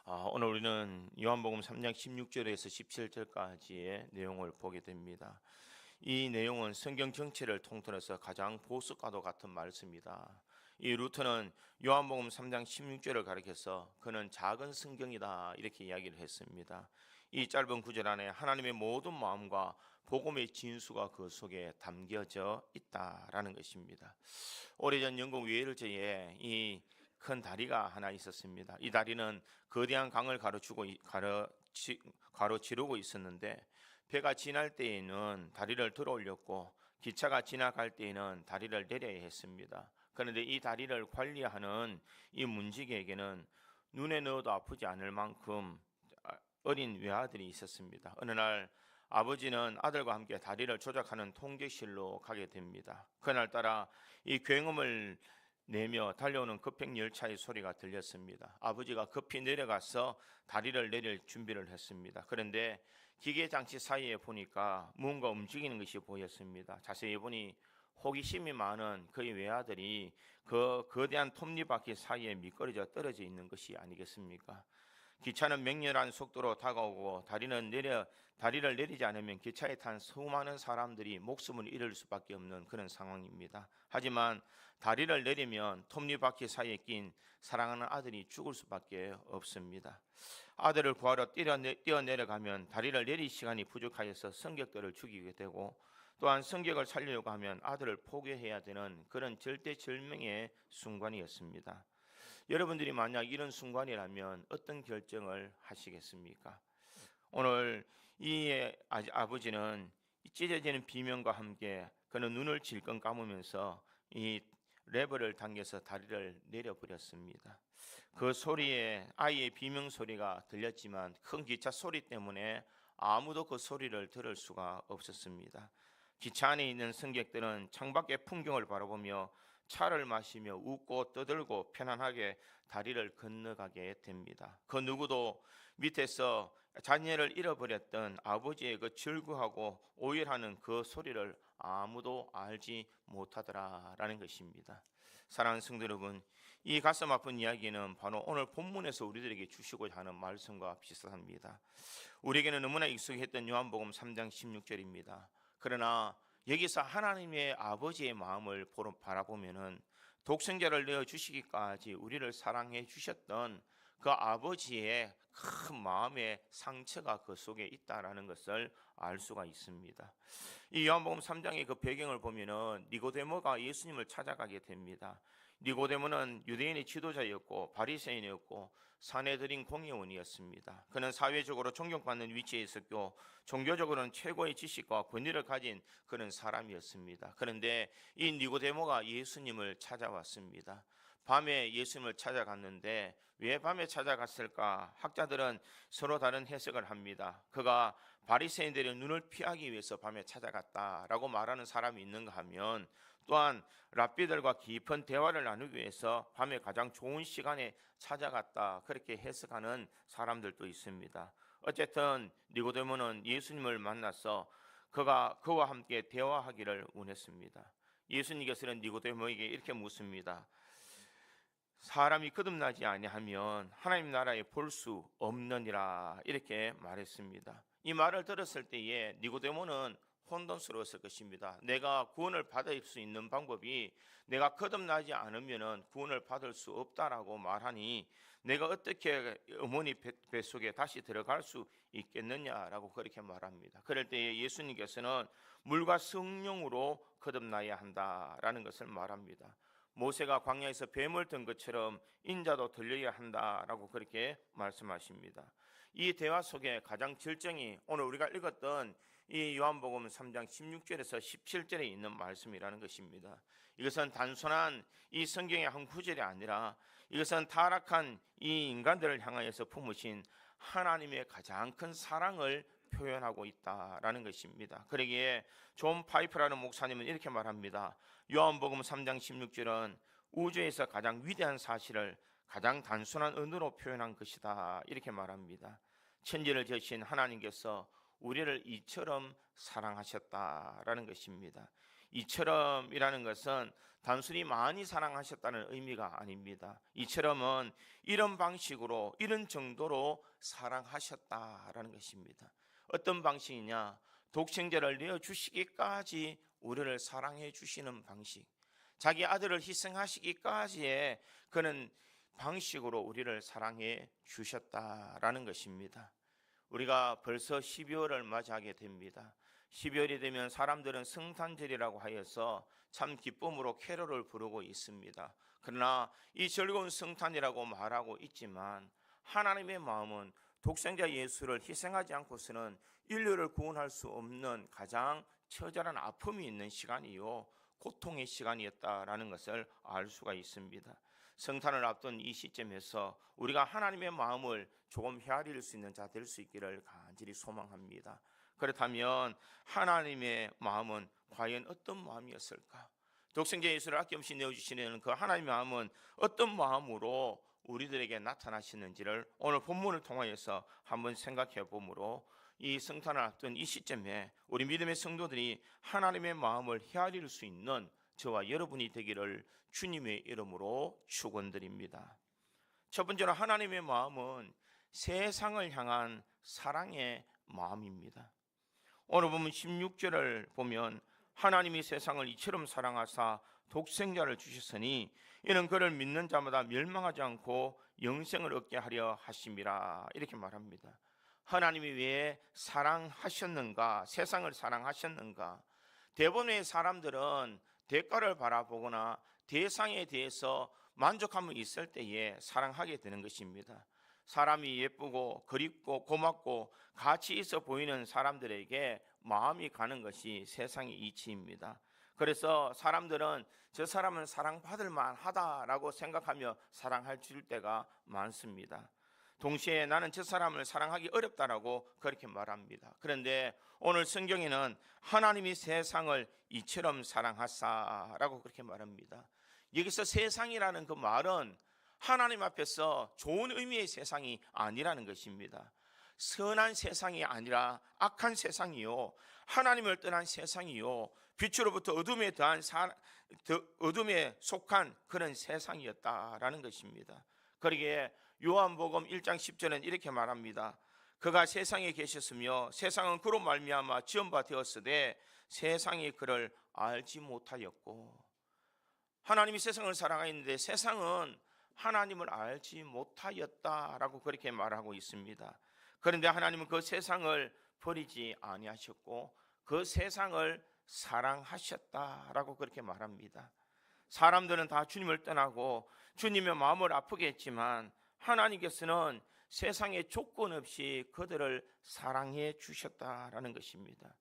오늘 우리는 요한복음 3장 16절에서 17절까지의 내용을 보게 됩니다. 이 내용은 성경 전체를 통틀어서 가장 보석과도 같은 말씀이다. 이 루터는 요한복음 3장 16절을 가리켜서 그는 작은 성경이다 이렇게 이야기를 했습니다. 이 짧은 구절 안에 하나님의 모든 마음과 복음의 진수가 그 속에 담겨져 있다라는 것입니다. 오래전 영국 웨일즈에 이 큰 다리가 하나 있었습니다. 이 다리는 거대한 강을 가로지르고 있었는데 배가 지날 때에는 다리를 들어 올렸고 기차가 지나갈 때에는 다리를 내려야 했습니다. 그런데 이 다리를 관리하는 이 문지기에게는 눈에 넣어도 아프지 않을 만큼 어린 외아들이 있었습니다. 어느 날 아버지는 아들과 함께 다리를 조작하는 통제실로 가게 됩니다. 그날따라 이 굉음을 내며 달려오는 급행열차의 소리가 들렸습니다. 아버지가 급히 내려가서 다리를 내릴 준비를 했습니다. 그런데 기계장치 사이에 보니까 무언가 움직이는 것이 보였습니다. 자세히 보니 호기심이 많은 그의 외아들이 그 거대한 톱니바퀴 사이에 미끄러져 떨어져 있는 것이 아니겠습니까? 기차는 맹렬한 속도로 다가오고 다리를 내리지 않으면 기차에 탄 수많은 사람들이 목숨을 잃을 수밖에 없는 그런 상황입니다. 하지만 다리를 내리면 톱니바퀴 사이에 낀 사랑하는 아들이 죽을 수밖에 없습니다. 아들을 구하러 뛰어내려가면 다리를 내릴 시간이 부족하여서 승객들을 죽이게 되고 또한 승객을 살리려고 하면 아들을 포기해야 되는 그런 절대절명의 순간이었습니다. 여러분들이 만약 이런 순간이라면 어떤 결정을 하시겠습니까? 오늘 이 아버지는 찢어지는 비명과 함께 그는 눈을 질끈 감으면서 이 레버를 당겨서 다리를 내려버렸습니다. 그 소리에 아이의 비명 소리가 들렸지만 큰 기차 소리 때문에 아무도 그 소리를 들을 수가 없었습니다. 기차 안에 있는 승객들은 창밖의 풍경을 바라보며 차를 마시며 웃고 떠들고 편안하게 다리를 건너가게 됩니다. 그 누구도 밑에서 자녀를 잃어버렸던 아버지의 그 절구하고 오열하는 그 소리를 아무도 알지 못하더라라는 것입니다. 사랑하는 성도 여러분, 이 가슴 아픈 이야기는 바로 오늘 본문에서 우리들에게 주시고자 하는 말씀과 비슷합니다. 우리에게는 너무나 익숙했던 요한복음 3장 16절입니다. 그러나 여기서 하나님의 아버지의 마음을 바라보면은 독생자를 내어 주시기까지 우리를 사랑해 주셨던 그 아버지의 큰 마음의 상처가 그 속에 있다라는 것을 알 수가 있습니다. 이 요한복음 3장의 그 배경을 보면은 니고데모가 예수님을 찾아가게 됩니다. 니고데모는 유대인의 지도자였고 바리새인이었고 사내들인 공회원이었습니다. 그는 사회적으로 존경받는 위치에 있었고 종교적으로는 최고의 지식과 권위를 가진 그런 사람이었습니다. 그런데 이 니고데모가 예수님을 찾아왔습니다. 밤에 예수님을 찾아갔는데 왜 밤에 찾아갔을까? 학자들은 서로 다른 해석을 합니다. 그가 바리새인들의 눈을 피하기 위해서 밤에 찾아갔다라고 말하는 사람이 있는가 하면 또한 랍비들과 깊은 대화를 나누기 위해서 밤에 가장 좋은 시간에 찾아갔다 그렇게 해석하는 사람들도 있습니다. 어쨌든 니고데모는 예수님을 만나서 그와 함께 대화하기를 원했습니다. 예수님께서는 니고데모에게 이렇게 묻습니다. 사람이 거듭나지 아니하면 하나님 나라에 볼 수 없느니라 이렇게 말했습니다. 이 말을 들었을 때에 니고데모는 혼돈스러웠을 것입니다. 내가 구원을 받을 수 있는 방법이 내가 거듭나지 않으면 구원을 받을 수 없다라고 말하니 내가 어떻게 어머니 뱃속에 다시 들어갈 수 있겠느냐라고 그렇게 말합니다. 그럴 때에 예수님께서는 물과 성령으로 거듭나야 한다라는 것을 말합니다. 모세가 광야에서 뱀을 든 것처럼 인자도 들려야 한다라고 그렇게 말씀하십니다. 이 대화 속에 가장 절정이 오늘 우리가 읽었던 이 요한복음 3장 16절에서 17절에 있는 말씀이라는 것입니다. 이것은 단순한 이 성경의 한 구절이 아니라 이것은 타락한 이 인간들을 향하여서 품으신 하나님의 가장 큰 사랑을 표현하고 있다라는 것입니다. 그러기에 존 파이프라는 목사님은 이렇게 말합니다. 요한복음 3장 16절은 우주에서 가장 위대한 사실을 가장 단순한 언어로 표현한 것이다 이렇게 말합니다. 천지를 지으신 하나님께서 우리를 이처럼 사랑하셨다라는 것입니다. 이처럼이라는 것은 단순히 많이 사랑하셨다는 의미가 아닙니다. 이처럼은 이런 방식으로, 이런 정도로 사랑하셨다라는 것입니다. 어떤 방식이냐? 독생자를 내어주시기까지 우리를 사랑해 주시는 방식, 자기 아들을 희생하시기까지의 그런 방식으로 우리를 사랑해 주셨다라는 것입니다. 우리가 벌써 12월을 맞이하게 됩니다. 12월이 되면 사람들은 성탄절이라고 하여서 참 기쁨으로 캐롤을 부르고 있습니다. 그러나 이 즐거운 성탄이라고 말하고 있지만 하나님의 마음은 독생자 예수를 희생하지 않고서는 인류를 구원할 수 없는 가장 처절한 아픔이 있는 시간이요, 고통의 시간이었다라는 것을 알 수가 있습니다. 성탄을 앞둔 이 시점에서 우리가 하나님의 마음을 조금 헤아릴 수 있는 자 될 수 있기를 간절히 소망합니다. 그렇다면 하나님의 마음은 과연 어떤 마음이었을까? 독생자 예수를 아낌없이 내어주시는 그 하나님의 마음은 어떤 마음으로 우리들에게 나타나시는지를 오늘 본문을 통하여서 한번 생각해 보므로, 이 성탄을 앞둔 이 시점에 우리 믿음의 성도들이 하나님의 마음을 헤아릴 수 있는 저와 여러분이 되기를 주님의 이름으로 축원드립니다. 첫 번째로 하나님의 마음은 세상을 향한 사랑의 마음입니다. 오늘 보면 16절을 보면 하나님이 세상을 이처럼 사랑하사 독생자를 주셨으니 이는 그를 믿는 자마다 멸망하지 않고 영생을 얻게 하려 하심이라, 이렇게 말합니다. 하나님이 왜 사랑하셨는가? 세상을 사랑하셨는가? 대부분의 사람들은 대가를 바라보거나 대상에 대해서 만족함이 있을 때에 사랑하게 되는 것입니다. 사람이 예쁘고 그립고 고맙고 가치 있어 보이는 사람들에게 마음이 가는 것이 세상의 이치입니다. 그래서 사람들은 저 사람은 사랑받을 만하다라고 생각하며 사랑할 때가 많습니다. 동시에 나는 저 사람을 사랑하기 어렵다라고 그렇게 말합니다. 그런데 오늘 성경에는 하나님이 세상을 이처럼 사랑하사라고 그렇게 말합니다. 여기서 세상이라는 그 말은 하나님 앞에서 좋은 의미의 세상이 아니라는 것입니다. 선한 세상이 아니라 악한 세상이요, 하나님을 떠난 세상이요, 빛으로부터 어둠에 속한 그런 세상이었다라는 것입니다. 그러기에 요한복음 1장 10절은 이렇게 말합니다. 그가 세상에 계셨으며 세상은 그로 말미암아 지은 바 되었으되 세상이 그를 알지 못하였고, 하나님이 세상을 사랑하였는데 세상은 하나님을 알지 못하였다라고 그렇게 말하고 있습니다. 그런데 하나님은 그 세상을 버리지 아니하셨고 그 세상을 사랑하셨다라고 그렇게 말합니다. 사람들은 다 주님을 떠나고 주님의 마음을 아프게 했지만 하나님께서는 세상에 조건 없이 그들을 사랑해 주셨다라는 것입니다.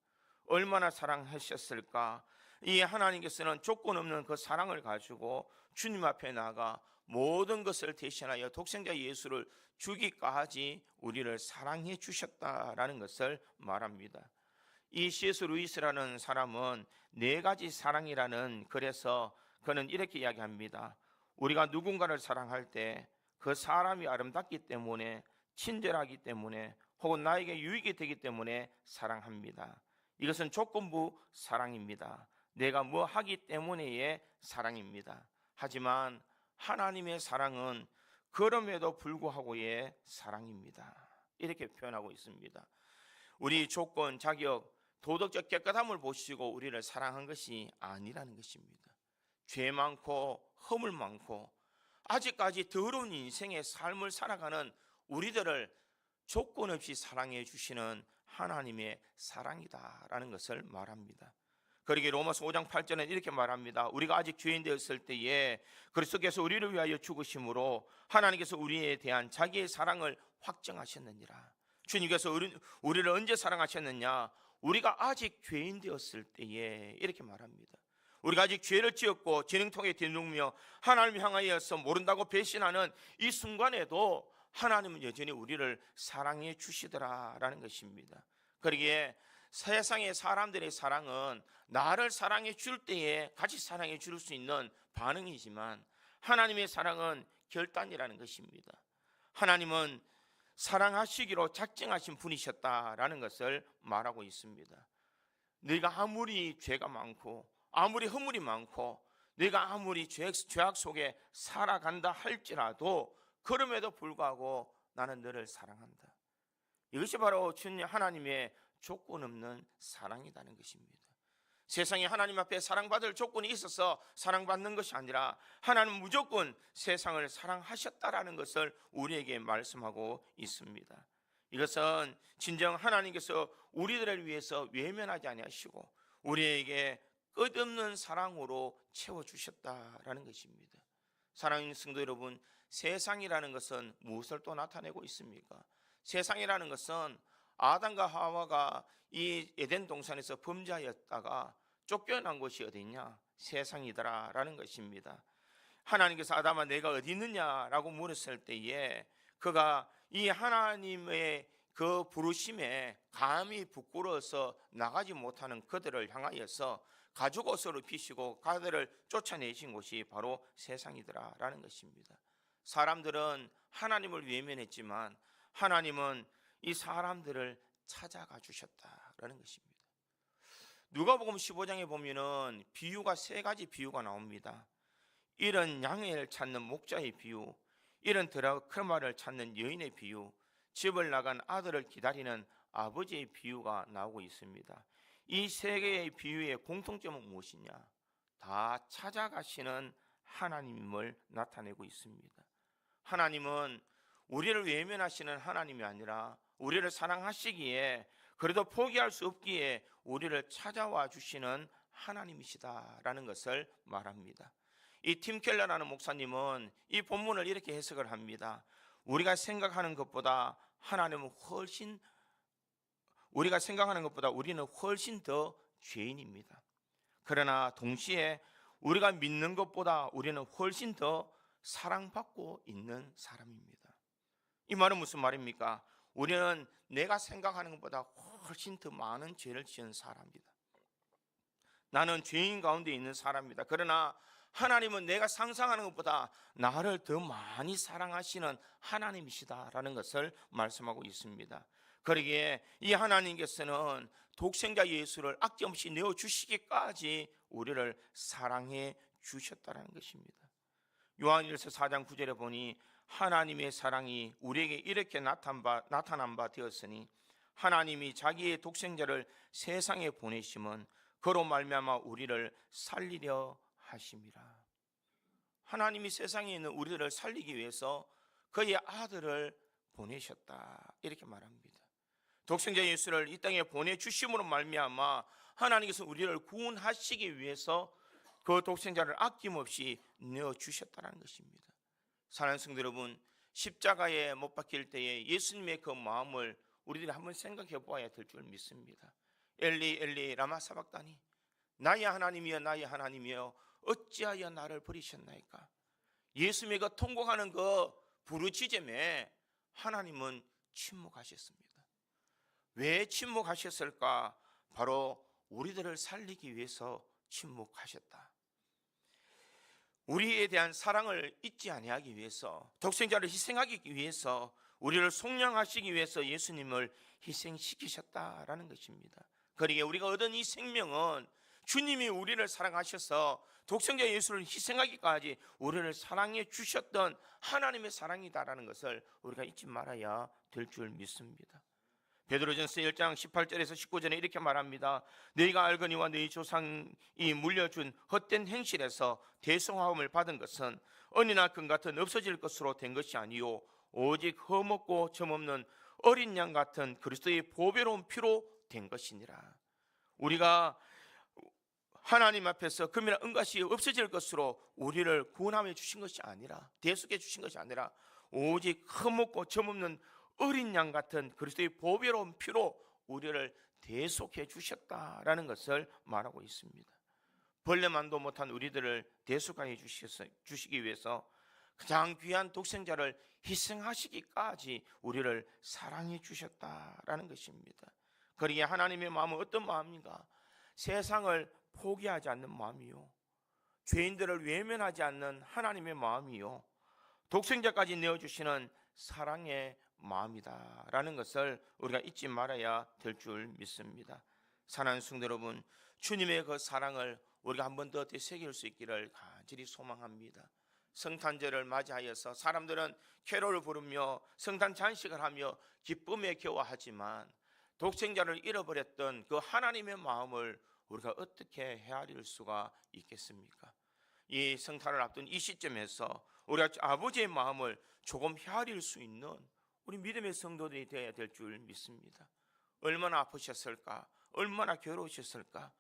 얼마나 사랑하셨을까? 이 하나님께서는 조건 없는 그 사랑을 가지고 주님 앞에 나가 모든 것을 대신하여 독생자 예수를 주기까지 우리를 사랑해 주셨다라는 것을 말합니다. 이 C.S. 루이스라는 사람은 네 가지 사랑이라는 글에서 그는 이렇게 이야기합니다. 우리가 누군가를 사랑할 때 그 사람이 아름답기 때문에, 친절하기 때문에, 혹은 나에게 유익이 되기 때문에 사랑합니다. 이것은 조건부 사랑입니다. 내가 뭐 하기 때문에의 사랑입니다. 하지만 하나님의 사랑은 그럼에도 불구하고의 사랑입니다. 이렇게 표현하고 있습니다. 우리 조건, 자격, 도덕적 깨끗함을 보시고 우리를 사랑한 것이 아니라는 것입니다. 죄 많고 허물 많고 아직까지 더러운 인생의 삶을 살아가는 우리들을 조건 없이 사랑해 주시는 하나님의 사랑이다라는 것을 말합니다. 그러기에 로마서 5장 8절은 이렇게 말합니다. 우리가 아직 죄인 되었을 때에 그리스도께서 우리를 위하여 죽으심으로 하나님께서 우리에 대한 자기의 사랑을 확정하셨느니라. 주님께서 우리를 언제 사랑하셨느냐? 우리가 아직 죄인 되었을 때에, 이렇게 말합니다. 우리가 아직 죄를 지었고 진흙통에 뒤눕며 하나님을 향하여서 모른다고 배신하는 이 순간에도 하나님은 여전히 우리를 사랑해 주시더라라는 것입니다. 그러기에 세상의 사람들의 사랑은 나를 사랑해 줄 때에 같이 사랑해 줄 수 있는 반응이지만 하나님의 사랑은 결단이라는 것입니다. 하나님은 사랑하시기로 작정하신 분이셨다라는 것을 말하고 있습니다. 네가 아무리 죄가 많고 아무리 허물이 많고 내가 아무리 죄악 속에 살아간다 할지라도 그럼에도 불구하고 나는 너를 사랑한다. 이것이 바로 주님 하나님의 조건 없는 사랑이라는 것입니다. 세상에 하나님 앞에 사랑받을 조건이 있어서 사랑받는 것이 아니라 하나님은 무조건 세상을 사랑하셨다라는 것을 우리에게 말씀하고 있습니다. 이것은 진정 하나님께서 우리들을 위해서 외면하지 아니하시고 우리에게 끝없는 사랑으로 채워주셨다라는 것입니다. 사랑하는 성도 여러분, 세상이라는 것은 무엇을 또 나타내고 있습니까? 세상이라는 것은 아담과 하와가 이 에덴 동산에서 범죄하였다가 쫓겨난 곳이 어디냐? 세상이더라라는 것입니다. 하나님께서 아담아 내가 어디 있느냐라고 물었을 때에 그가 이 하나님의 그 부르심에 감히 부끄러워서 나가지 못하는 그들을 향하여서 가죽옷으로 비시고 그들을 쫓아내신 곳이 바로 세상이더라라는 것입니다. 사람들은 하나님을 외면했지만 하나님은 이 사람들을 찾아가 주셨다라는 것입니다. 누가복음 15장에 보면은 비유가 세 가지 비유가 나옵니다. 이런 양을 찾는 목자의 비유, 이런 드라크마를 찾는 여인의 비유, 집을 나간 아들을 기다리는 아버지의 비유가 나오고 있습니다. 이 세 개의 비유의 공통점은 무엇이냐? 다 찾아가시는 하나님을 나타내고 있습니다. 하나님은 우리를 외면하시는 하나님이 아니라 우리를 사랑하시기에 그래도 포기할 수 없기에 우리를 찾아와 주시는 하나님이시다라는 것을 말합니다. 이 팀 켈러라는 목사님은 이 본문을 이렇게 해석을 합니다. 우리가 생각하는 것보다 우리는 훨씬 더 죄인입니다. 그러나 동시에 우리가 믿는 것보다 우리는 훨씬 더 사랑받고 있는 사람입니다. 이 말은 무슨 말입니까? 우리는 내가 생각하는 것보다 훨씬 더 많은 죄를 지은 사람이다. 나는 죄인 가운데 있는 사람이다. 그러나 하나님은 내가 상상하는 것보다 나를 더 많이 사랑하시는 하나님이시다라는 것을 말씀하고 있습니다. 그러기에 이 하나님께서는 독생자 예수를 아낌없이 내어주시기까지 우리를 사랑해 주셨다는 것입니다. 요한일서 4장 9절에 보니 하나님의 사랑이 우리에게 이렇게 나타난 바 되었으니 하나님이 자기의 독생자를 세상에 보내심은 그로 말미암아 우리를 살리려 하심이라. 하나님이 세상에 있는 우리들을 살리기 위해서 그의 아들을 보내셨다 이렇게 말합니다. 독생자 예수를 이 땅에 보내주심으로 말미암아 하나님께서 우리를 구원하시기 위해서 그 독생자를 아낌없이 내어주셨다는 것입니다. 사랑하는 성도 여러분, 십자가에 못 박힐 때에 예수님의 그 마음을 우리들이 한번 생각해 보아야 될 줄 믿습니다. 엘리 엘리 라마 사박다니, 나의 하나님이여 나의 하나님이여 어찌하여 나를 버리셨나이까. 예수님의 그 통곡하는 그 부르짖음에 하나님은 침묵하셨습니다. 왜 침묵하셨을까? 바로 우리들을 살리기 위해서 침묵하셨다. 우리에 대한 사랑을 잊지 아니하기 위해서, 독생자를 희생하기 위해서, 우리를 속량하시기 위해서 예수님을 희생시키셨다라는 것입니다. 그러기에 우리가 얻은 이 생명은 주님이 우리를 사랑하셔서 독생자 예수를 희생하기까지 우리를 사랑해 주셨던 하나님의 사랑이다라는 것을 우리가 잊지 말아야 될 줄 믿습니다. 베드로전서 1장 18절에서 19절에 이렇게 말합니다. 너희가 알거니와 너희 조상이 물려준 헛된 행실에서 대성화음을 받은 것은 언이나 금 같은 없어질 것으로 된 것이 아니요 오직 흠없고 점없는 어린 양 같은 그리스도의 보배로운 피로 된 것이니라. 우리가 하나님 앞에서 금이나 은같이 없어질 것으로 우리를 구원하여 주신 것이 아니라, 대속해 주신 것이 아니라 오직 흠없고 점없는 어린 양 같은 그리스도의 보배로운 피로 우리를 대속해 주셨다라는 것을 말하고 있습니다. 벌레만도 못한 우리들을 대속하여 주시기 위해서 가장 귀한 독생자를 희생하시기까지 우리를 사랑해 주셨다라는 것입니다. 그러기에 하나님의 마음은 어떤 마음인가? 세상을 포기하지 않는 마음이요, 죄인들을 외면하지 않는 하나님의 마음이요, 독생자까지 내어주시는 사랑의 마음이다라는 것을 우리가 잊지 말아야 될 줄 믿습니다. 사랑하는 성도 여러분, 주님의 그 사랑을 우리가 한 번 더 되새길 수 있기를 간절히 소망합니다. 성탄절을 맞이하여서 사람들은 캐롤을 부르며 성탄 잔식을 하며 기쁨에 겨워하지만 독생자를 잃어버렸던 그 하나님의 마음을 우리가 어떻게 헤아릴 수가 있겠습니까? 이 성탄을 앞둔 이 시점에서 우리가 아버지의 마음을 조금 헤아릴 수 있는 우리 믿음의 성도들이 되어야 될 줄 믿습니다. 얼마나 아프셨을까? 얼마나 괴로우셨을까?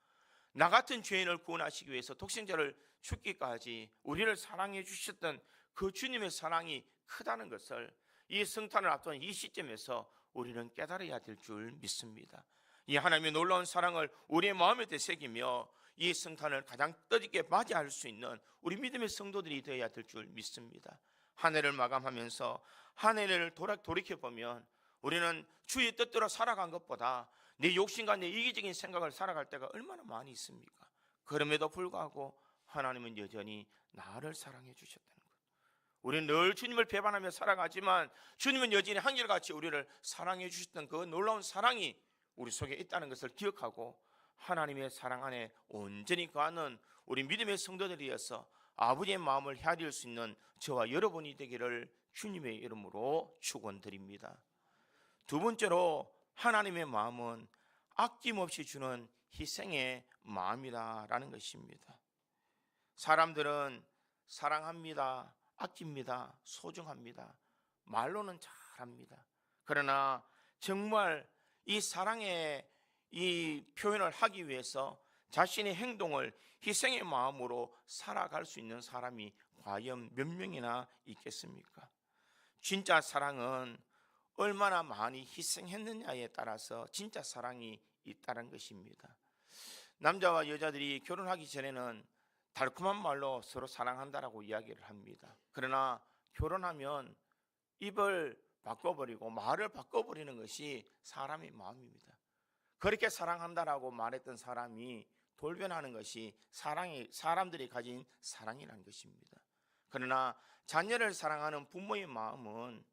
나 같은 죄인을 구원하시기 위해서 독생자를 죽기까지 우리를 사랑해 주셨던 그 주님의 사랑이 크다는 것을 이 성탄을 앞둔 이 시점에서 우리는 깨달아야 될 줄 믿습니다. 이 하나님의 놀라운 사랑을 우리의 마음에 되새기며 이 성탄을 가장 뜻있게 맞이할 수 있는 우리 믿음의 성도들이 되어야 될 줄 믿습니다. 한 해를 마감하면서 한 해를 돌이켜보면 우리는 주의 뜻대로 살아간 것보다 내 욕심과 내 이기적인 생각을 살아갈 때가 얼마나 많이 있습니까? 그럼에도 불구하고 하나님은 여전히 나를 사랑해 주셨다는 것. 우리는 늘 주님을 배반하며 살아가지만 주님은 여전히 한결같이 우리를 사랑해 주셨던 그 놀라운 사랑이 우리 속에 있다는 것을 기억하고 하나님의 사랑 안에 온전히 거하는 우리 믿음의 성도들이어서 아버지의 마음을 헤아릴 수 있는 저와 여러분이 되기를 주님의 이름으로 축원드립니다. 두 번째로 하나님의 마음은 아낌없이 주는 희생의 마음이다라는 것입니다. 사람들은 사랑합니다, 아낍니다, 소중합니다. 말로는 잘합니다. 그러나 정말 이 사랑의 이 표현을 하기 위해서 자신의 행동을 희생의 마음으로 살아갈 수 있는 사람이 과연 몇 명이나 있겠습니까? 진짜 사랑은 얼마나 많이 희생했느냐에 따라서 진짜 사랑이 있다는 것입니다. 남자와 여자들이 결혼하기 전에는 달콤한 말로 서로 사랑한다라고 이야기를 합니다. 그러나 결혼하면 입을 바꿔버리고 말을 바꿔버리는 것이 사람의 마음입니다. 그렇게 사랑한다라고 말했던 사람이 돌변하는 것이 사람들이 가진 사랑이라는 것입니다. 그러나 자녀를 사랑하는 부모의 마음은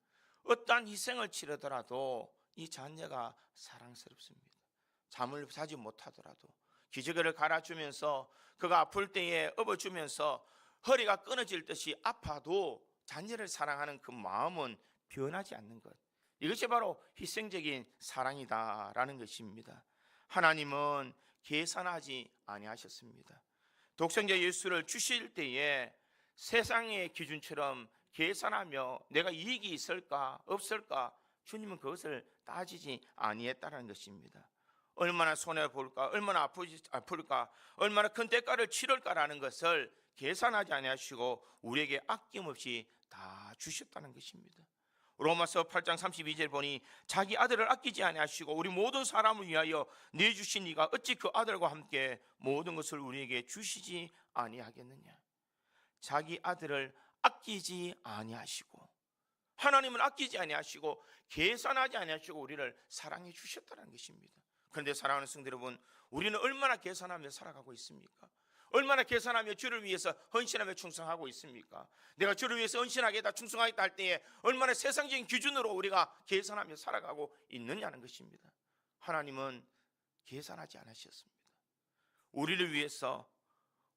어떠한 희생을 치르더라도 이 자녀가 사랑스럽습니다. 잠을 자지 못하더라도 기저귀를 갈아주면서 그가 아플 때에 업어주면서 허리가 끊어질 듯이 아파도 자녀를 사랑하는 그 마음은 변하지 않는 것, 이것이 바로 희생적인 사랑이다라는 것입니다. 하나님은 계산하지 아니하셨습니다. 독생자 예수를 주실 때에 세상의 기준처럼 계산하며 내가 이익이 있을까 없을까 주님은 그것을 따지지 아니했다는 것입니다. 얼마나 손해볼까, 얼마나 아플까, 얼마나 큰 대가를 치를까라는 것을 계산하지 아니하시고 우리에게 아낌없이 다 주셨다는 것입니다. 로마서 8장 32절 보니 자기 아들을 아끼지 아니하시고 우리 모든 사람을 위하여 내주신 이가 어찌 그 아들과 함께 모든 것을 우리에게 주시지 아니하겠느냐. 자기 아들을 아끼지 아니하시고, 하나님은 아끼지 아니하시고 계산하지 아니하시고 우리를 사랑해 주셨다는 것입니다. 그런데 사랑하는 성도 여러분, 우리는 얼마나 계산하며 살아가고 있습니까? 얼마나 계산하며 주를 위해서 헌신하며 충성하고 있습니까? 내가 주를 위해서 헌신하겠다, 충성하겠다 할 때에 얼마나 세상적인 기준으로 우리가 계산하며 살아가고 있느냐는 것입니다. 하나님은 계산하지 않으셨습니다. 우리를 위해서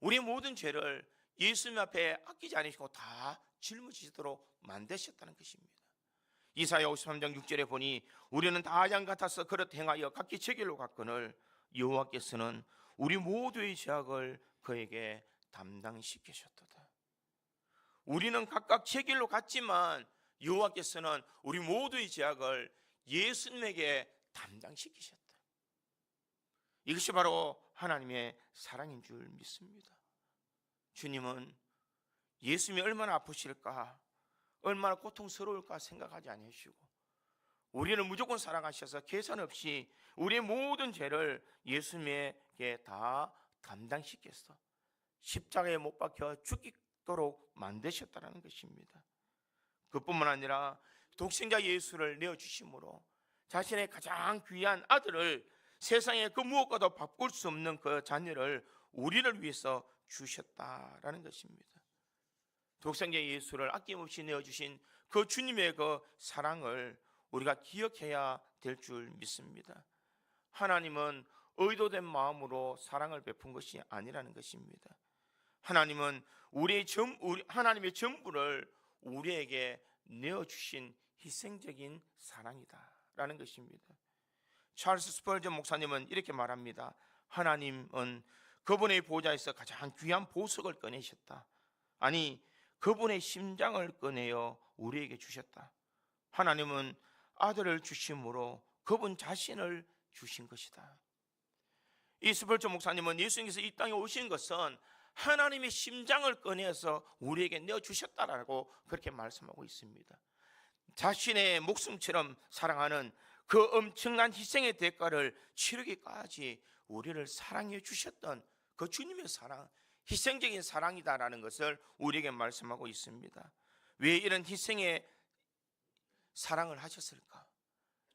우리의 모든 죄를 예수님 앞에 아끼지 않으시고 다 짊어지도록 만드셨다는 것입니다. 이사야 53장 6절에 보니 우리는 다 양 같아서 그릇 행하여 각기 제 길로 갔거늘 여호와께서는 우리 모두의 죄악을 그에게 담당시키셨도다. 우리는 각각 제 길로 갔지만 여호와께서는 우리 모두의 죄악을 예수님에게 담당시키셨다. 이것이 바로 하나님의 사랑인 줄 믿습니다. 주님은 예수님이 얼마나 아프실까, 얼마나 고통스러울까 생각하지 아니하시고 우리를 무조건 사랑하셔서 계산 없이 우리의 모든 죄를 예수님에게 다 담당시켜서 십자가에 못 박혀 죽도록 만드셨다는 것입니다. 그뿐만 아니라 독생자 예수를 내어주심으로 자신의 가장 귀한 아들을 세상에 그 무엇과도 바꿀 수 없는 그 자녀를 우리를 위해서 주셨다라는 것입니다. 독생자 예수를 아낌없이 내어주신 그 주님의 그 사랑을 우리가 기억해야 될 줄 믿습니다. 하나님은 의도된 마음으로 사랑을 베푼 것이 아니라는 것입니다. 하나님은 하나님의 전부를 우리에게 내어주신 희생적인 사랑이다라는 것입니다. 찰스 스펄전 목사님은 이렇게 말합니다. 하나님은 그분의 보좌에서 가장 귀한 보석을 꺼내셨다. 아니, 그분의 심장을 꺼내어 우리에게 주셨다. 하나님은 아들을 주심으로 그분 자신을 주신 것이다. 이 스펄전 목사님은 예수님께서 이 땅에 오신 것은 하나님의 심장을 꺼내서 우리에게 내어주셨다라고 그렇게 말씀하고 있습니다. 자신의 목숨처럼 사랑하는 그 엄청난 희생의 대가를 치르기까지 우리를 사랑해 주셨던 그 주님의 사랑, 희생적인 사랑이다라는 것을 우리에게 말씀하고 있습니다. 왜 이런 희생의 사랑을 하셨을까?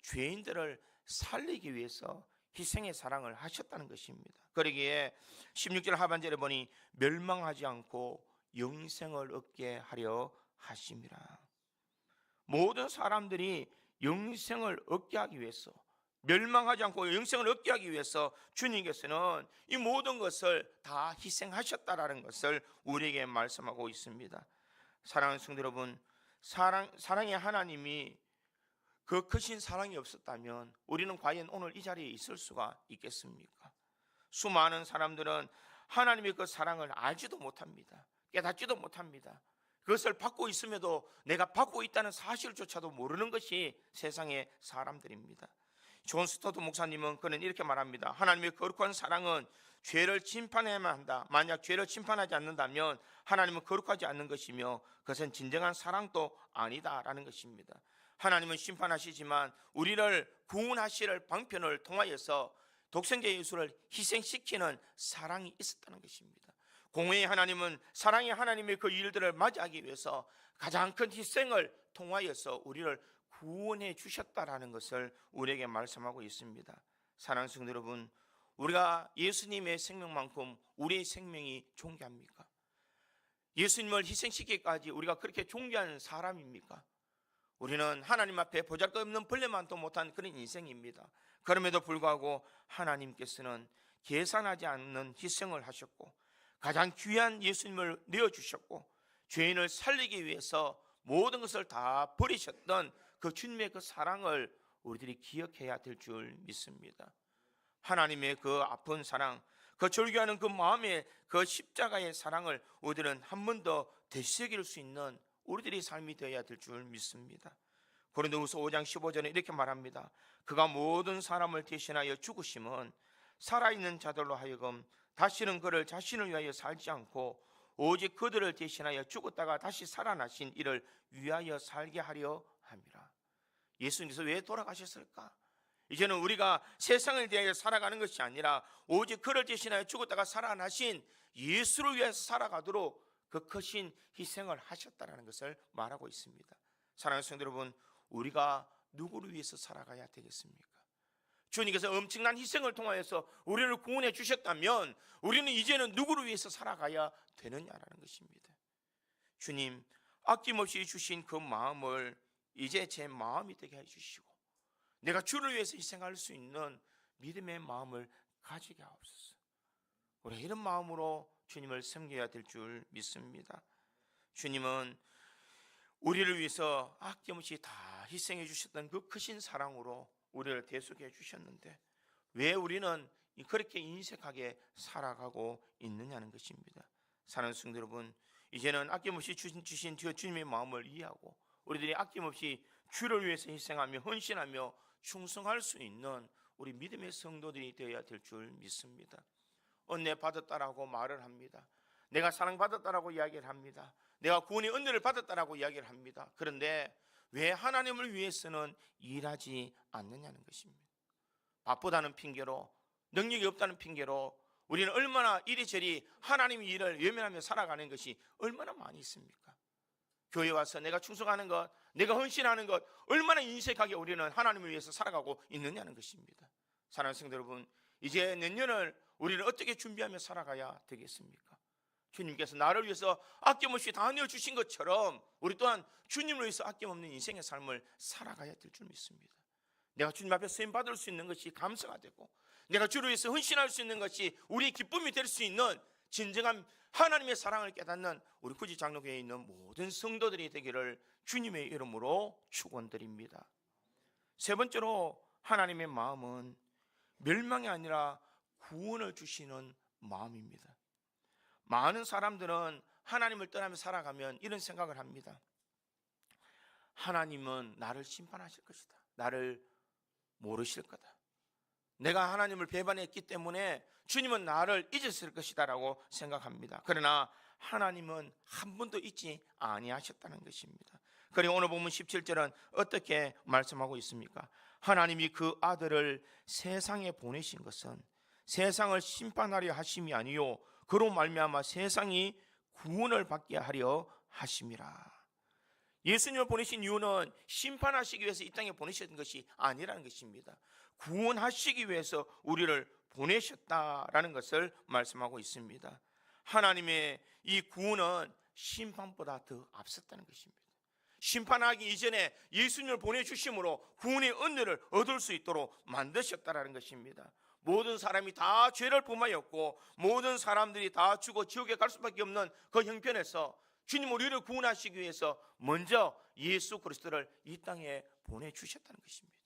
죄인들을 살리기 위해서 희생의 사랑을 하셨다는 것입니다. 그러기에 16절 하반절에 보니 멸망하지 않고 영생을 얻게 하려 하심이라. 모든 사람들이 영생을 얻게 하기 위해서, 멸망하지 않고 영생을 얻게 하기 위해서 주님께서는 이 모든 것을 다 희생하셨다라는 것을 우리에게 말씀하고 있습니다. 사랑하는 성도 여러분, 사랑의 하나님이 그 크신 사랑이 없었다면 우리는 과연 오늘 이 자리에 있을 수가 있겠습니까? 수많은 사람들은 하나님의 그 사랑을 알지도 못합니다. 깨닫지도 못합니다. 그것을 받고 있음에도 내가 받고 있다는 사실조차도 모르는 것이 세상의 사람들입니다. 존 스토트 목사님은 그는 이렇게 말합니다. 하나님의 거룩한 사랑은 죄를 심판해야만 한다. 만약 죄를 심판하지 않는다면 하나님은 거룩하지 않는 것이며 그것은 진정한 사랑도 아니다라는 것입니다. 하나님은 심판하시지만 우리를 구원하실 방편을 통하여서 독생자 예수를 희생시키는 사랑이 있었다는 것입니다. 공의의 하나님은 사랑의 하나님의 그 일들을 맞이하기 위해서 가장 큰 희생을 통하여서 우리를 구원해 주셨다라는 것을 우리에게 말씀하고 있습니다. 사랑하는 성도 여러분, 우리가 예수님의 생명만큼 우리의 생명이 존귀합니까? 예수님을 희생시키기까지 우리가 그렇게 존귀한 사람입니까? 우리는 하나님 앞에 보잘것없는 벌레만도 못한 그런 인생입니다. 그럼에도 불구하고 하나님께서는 계산하지 않는 희생을 하셨고 가장 귀한 예수님을 내어주셨고 죄인을 살리기 위해서 모든 것을 다 버리셨던 그 주님의 그 사랑을 우리들이 기억해야 될 줄 믿습니다. 하나님의 그 아픈 사랑, 그 절규하는 그 마음의 그 십자가의 사랑을 우리들은 한 번 더 되새길 수 있는 우리들의 삶이 되어야 될 줄 믿습니다. 고린도후서 5장 15절에 이렇게 말합니다. 그가 모든 사람을 대신하여 죽으심은 살아있는 자들로 하여금 다시는 그를 자신을 위하여 살지 않고 오직 그들을 대신하여 죽었다가 다시 살아나신 이를 위하여 살게 하려 함이라. 예수님께서 왜 돌아가셨을까? 이제는 우리가 세상을 대하여 살아가는 것이 아니라 오직 그를 대신하여 죽었다가 살아나신 예수를 위해서 살아가도록 그 크신 희생을 하셨다는 것을 말하고 있습니다. 사랑하는 성도 여러분, 우리가 누구를 위해서 살아가야 되겠습니까? 주님께서 엄청난 희생을 통하여서 우리를 구원해 주셨다면 우리는 이제는 누구를 위해서 살아가야 되느냐라는 것입니다. 주님, 아낌없이 주신 그 마음을 이제 제 마음이 되게 해주시고 내가 주를 위해서 희생할 수 있는 믿음의 마음을 가지게 하옵소서. 우리 이런 마음으로 주님을 섬겨야 될 줄 믿습니다. 주님은 우리를 위해서 아낌없이 다 희생해 주셨던 그 크신 사랑으로 우리를 대속해 주셨는데 왜 우리는 그렇게 인색하게 살아가고 있느냐는 것입니다. 사랑하는 성도 여러분, 이제는 아낌없이 주신 주님의 마음을 이해하고 우리들이 아낌없이 주를 위해서 희생하며 헌신하며 충성할 수 있는 우리 믿음의 성도들이 되어야 될 줄 믿습니다. 은혜 받았다라고 말을 합니다. 내가 사랑받았다라고 이야기를 합니다. 내가 구원의 은혜를 받았다라고 이야기를 합니다. 그런데 왜 하나님을 위해서는 일하지 않느냐는 것입니다. 바쁘다는 핑계로, 능력이 없다는 핑계로 우리는 얼마나 이리저리 하나님의 일을 외면하며 살아가는 것이 얼마나 많이 있습니까? 교회 와서 내가 충성하는 것, 내가 헌신하는 것, 얼마나 인색하게 우리는 하나님을 위해서 살아가고 있느냐는 것입니다. 사랑하는 성도 여러분, 이제 내년을 우리는 어떻게 준비하며 살아가야 되겠습니까? 주님께서 나를 위해서 아낌없이 다 내어주신 것처럼 우리 또한 주님을 위해서 아낌없는 인생의 삶을 살아가야 될 줄 믿습니다. 내가 주님 앞에 쓰임 받을 수 있는 것이 감사가 되고 내가 주를 위해서 헌신할 수 있는 것이 우리의 기쁨이 될 수 있는 진정한 하나님의 사랑을 깨닫는 우리 구지 장로교회에 있는 모든 성도들이 되기를 주님의 이름으로 축원드립니다. 세 번째로 하나님의 마음은 멸망이 아니라 구원을 주시는 마음입니다. 많은 사람들은 하나님을 떠나며 살아가면 이런 생각을 합니다. 하나님은 나를 심판하실 것이다. 나를 모르실 거다. 내가 하나님을 배반했기 때문에 주님은 나를 잊으실 것이다 라고 생각합니다. 그러나 하나님은 한 번도 잊지 아니하셨다는 것입니다. 그리고 오늘 보면 17절은 어떻게 말씀하고 있습니까? 하나님이 그 아들을 세상에 보내신 것은 세상을 심판하려 하심이 아니요 그로 말미암아 세상이 구원을 받게 하려 하심이라. 예수님을 보내신 이유는 심판하시기 위해서 이 땅에 보내신 것이 아니라는 것입니다. 구원하시기 위해서 우리를 보내셨다라는 것을 말씀하고 있습니다. 하나님의 이 구원은 심판보다 더 앞섰다는 것입니다. 심판하기 이전에 예수님을 보내주심으로 구원의 은혜를 얻을 수 있도록 만드셨다라는 것입니다. 모든 사람이 다 죄를 범하였고 모든 사람들이 다 죽어 지옥에 갈 수밖에 없는 그 형편에서 주님 우리를 구원하시기 위해서 먼저 예수 그리스도를 이 땅에 보내주셨다는 것입니다.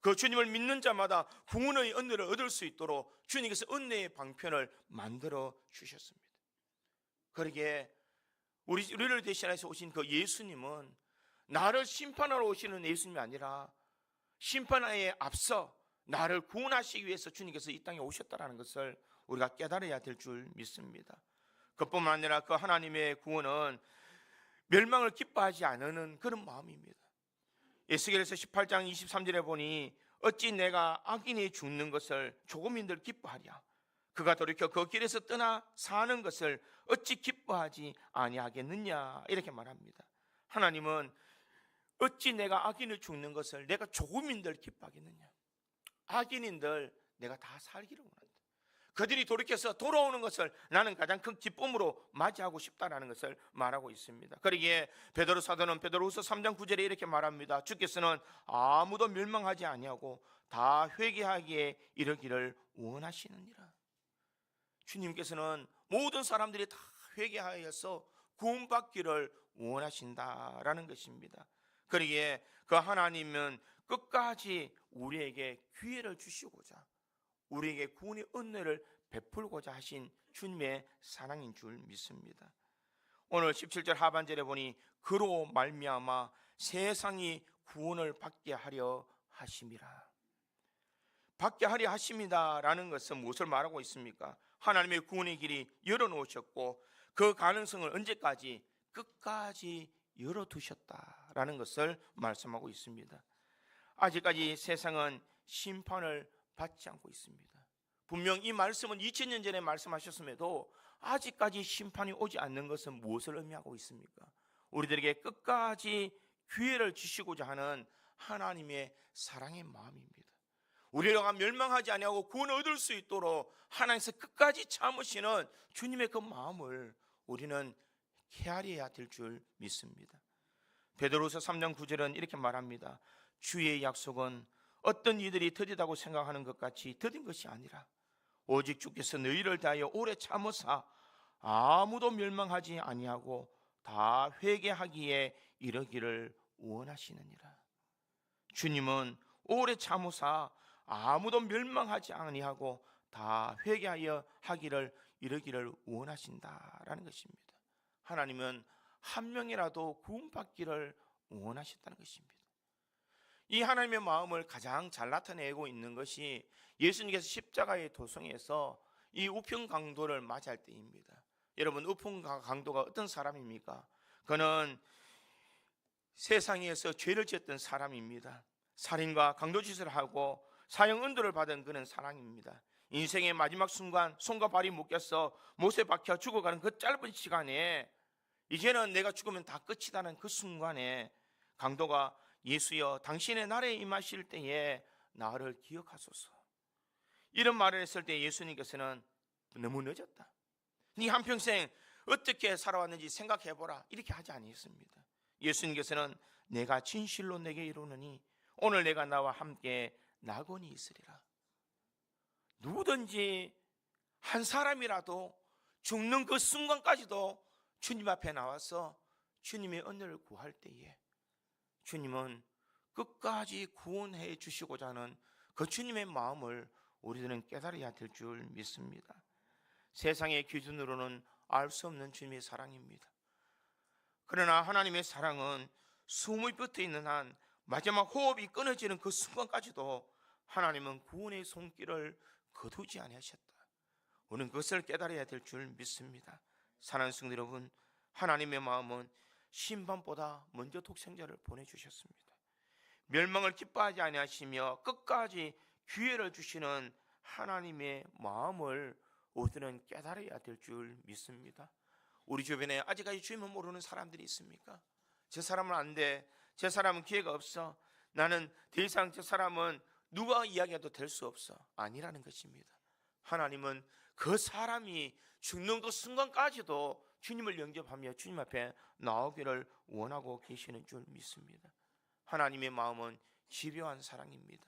그 주님을 믿는 자마다 구원의 은혜를 얻을 수 있도록 주님께서 은혜의 방편을 만들어 주셨습니다. 그러기에 우리를 대신해서 오신 그 예수님은 나를 심판하러 오시는 예수님이 아니라 심판에 앞서 나를 구원하시기 위해서 주님께서 이 땅에 오셨다는 것을 우리가 깨달아야 될 줄 믿습니다. 그뿐만 아니라 그 하나님의 구원은 멸망을 기뻐하지 않는 그런 마음입니다. 에스겔에서 18장 23절에 보니 어찌 내가 악인이 죽는 것을 조금인들 기뻐하랴. 그가 돌이켜 그 길에서 떠나 사는 것을 어찌 기뻐하지 아니하겠느냐 이렇게 말합니다. 하나님은 어찌 내가 악인을 죽는 것을 내가 조금인들 기뻐하겠느냐. 악인인들 내가 다 살기를 원한다. 그들이 돌이켜서 돌아오는 것을 나는 가장 큰 기쁨으로 맞이하고 싶다라는 것을 말하고 있습니다. 그러기에 베드로 사도는 베드로후서 3장 9절에 이렇게 말합니다. 주께서는 아무도 멸망하지 아니하고 다 회개하기에 이르기를 원하시느니라. 주님께서는 모든 사람들이 다 회개하여서 구원받기를 원하신다라는 것입니다. 그러기에 그 하나님은 끝까지 우리에게 기회를 주시고자 우리에게 구원의 은혜를 베풀고자 하신 주님의 사랑인 줄 믿습니다. 오늘 17절 하반절에 보니 그로 말미암아 세상이 구원을 받게 하려 하심이라. 받게 하려 하심이다라는 것은 무엇을 말하고 있습니까? 하나님의 구원의 길이 열어놓으셨고 그 가능성을 언제까지? 끝까지 열어두셨다라는 것을 말씀하고 있습니다. 아직까지 세상은 심판을 받지 않고 있습니다. 분명 이 말씀은 2000년 전에 말씀하셨음에도 아직까지 심판이 오지 않는 것은 무엇을 의미하고 있습니까? 우리들에게 끝까지 기회를 주시고자 하는 하나님의 사랑의 마음입니다. 우리가 멸망하지 아니하고 구원을 얻을 수 있도록 하나님께서 끝까지 참으시는 주님의 그 마음을 우리는 헤아려야 될 줄 믿습니다. 베드로후서 3장 9절은 이렇게 말합니다. 주의 약속은 어떤 이들이 더디다고 생각하는 것 같이 더딘 것이 아니라 오직 주께서 너희를 대하여 오래 참으사 아무도 멸망하지 아니하고 다 회개하기에 이르기를 원하시느니라. 주님은 오래 참으사 아무도 멸망하지 아니하고 다 회개하여 하기를 이르기를 원하신다라는 것입니다. 하나님은 한 명이라도 구원받기를 원하셨다는 것입니다. 이 하나님의 마음을 가장 잘 나타내고 있는 것이 예수님께서 십자가의 도성에서 이 우편 강도를 맞이할 때입니다. 여러분, 우편 강도가 어떤 사람입니까? 그는 세상에서 죄를 지었던 사람입니다. 살인과 강도짓을 하고 사형 은도를 받은 그는 사람입니다. 인생의 마지막 순간 손과 발이 묶여서 못에 박혀 죽어가는 그 짧은 시간에 이제는 내가 죽으면 다 끝이라는 그 순간에 강도가 예수여 당신의 나라에 임하실 때에 나를 기억하소서 이런 말을 했을 때 예수님께서는 너무 늦었다. 네 한평생 어떻게 살아왔는지 생각해보라 이렇게 하지 않으셨습니다. 예수님께서는 내가 진실로 내게 이르노니 오늘 내가 나와 함께 낙원이 있으리라. 누구든지 한 사람이라도 죽는 그 순간까지도 주님 앞에 나와서 주님의 은혜를 구할 때에 주님은 끝까지 구원해 주시고자 하는 그 주님의 마음을 우리들은 깨달아야 될 줄 믿습니다. 세상의 기준으로는 알 수 없는 주님의 사랑입니다. 그러나 하나님의 사랑은 숨이 붙어 있는 한 마지막 호흡이 끊어지는 그 순간까지도 하나님은 구원의 손길을 거두지 아니하셨다. 우리는 그것을 깨달아야 될 줄 믿습니다. 사랑하는 성도 여러분, 하나님의 마음은 심판보다 먼저 독생자를 보내주셨습니다. 멸망을 기뻐하지 아니하시며 끝까지 기회를 주시는 하나님의 마음을 우리는 깨달아야 될 줄 믿습니다. 우리 주변에 아직까지 주님을 모르는 사람들이 있습니까? 저 사람은 안 돼, 저 사람은 기회가 없어, 나는 더 이상 저 사람은 누가 이야기해도 될 수 없어, 아니라는 것입니다. 하나님은 그 사람이 죽는 그 순간까지도 주님을 영접하며 주님 앞에 나오기를 원하고 계시는 줄 믿습니다. 하나님의 마음은 집요한 사랑입니다.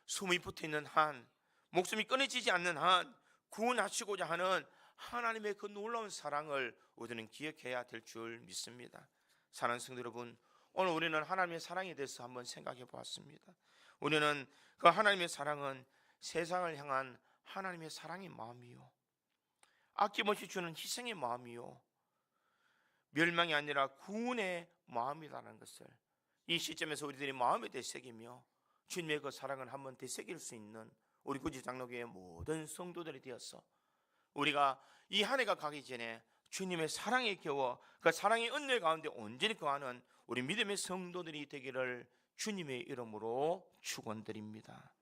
숨이 붙어있는 한, 목숨이 끊어지지 않는 한 구원하시고자 하는 하나님의 그 놀라운 사랑을 우리는 기억해야 될 줄 믿습니다. 사랑하는 성도 여러분, 오늘 우리는 하나님의 사랑에 대해서 한번 생각해 보았습니다. 우리는 그 하나님의 사랑은 세상을 향한 하나님의 사랑의 마음이요, 아낌없이 주는 희생의 마음이요, 멸망이 아니라 구원의 마음이라는 것을 이 시점에서 우리들이 마음에 되새기며 주님의 그 사랑을 한번 되새길 수 있는 우리 구지 장로교회 모든 성도들이 되어서 우리가 이 한 해가 가기 전에 주님의 사랑에 겨워 그 사랑의 은혜 가운데 온전히 거하는 우리 믿음의 성도들이 되기를 주님의 이름으로 축원드립니다.